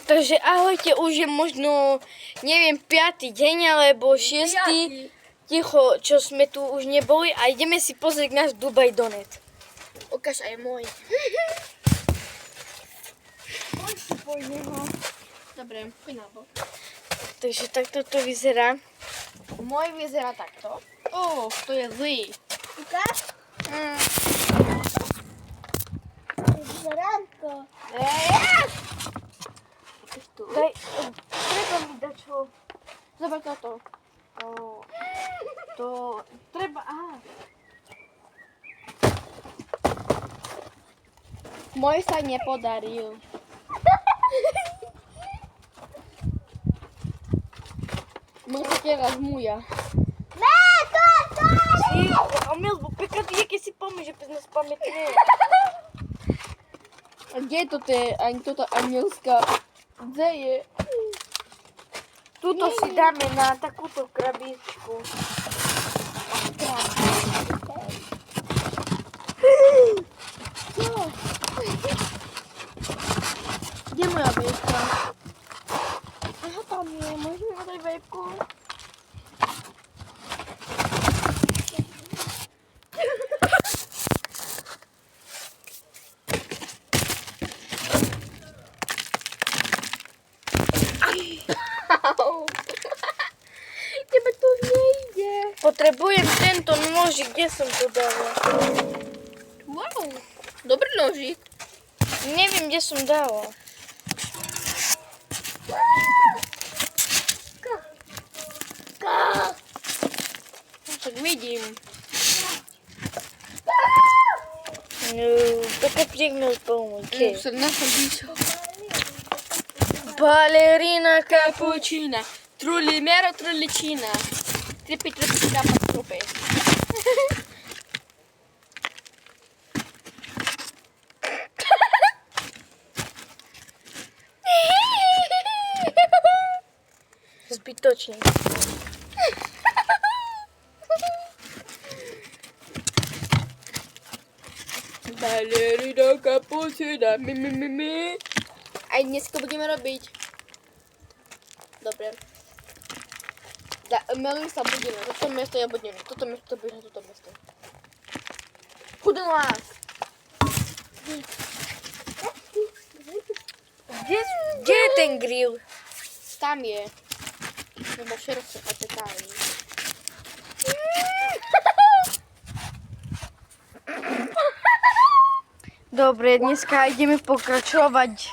Takže ahojte, už je možno, neviem, 5. deň alebo 6. Ticho, čo sme tu už neboli a ideme si pozrieť náš Dubaj Donet. Ukáž aj môj. Dobre, poď na bok. Takže takto to vyzerá. Môj vyzerá takto. To je zlý. Ukáž? Zránko. Daj, treba mi dať čo? Zober toto. To treba, Môj sa nepodaril. Môj sa teraz múja. Omyl, pekať je, keď si pomôže, bez nás pamätne. A kde je toto anielská? Kde je? Tuto si dáme na takúto krabičku. Kde je moja vejka? Aha, tam je. Môžeme na tej vejku? Tebe to nejde. Potrebujem tento nožík, kde som to dala? Wow, dobrý nožík. Neviem, kde som dala. Tak vidím. Така пригнал помощи. Средна съм Балерина Капучина. Трули мера, труличина. Трипи, капа, трупи. Zbytočne. Balerina Capuchina, mi. Aj dneska budeme robiť. Dobre. Meluj sa budeme. Toto miesto ja budem. Toto miesto bude na toto miesto. Chudo nás. Kde je ten grill? Tam je. Nebo široko počekali. Dobre, dneska ideme pokračovať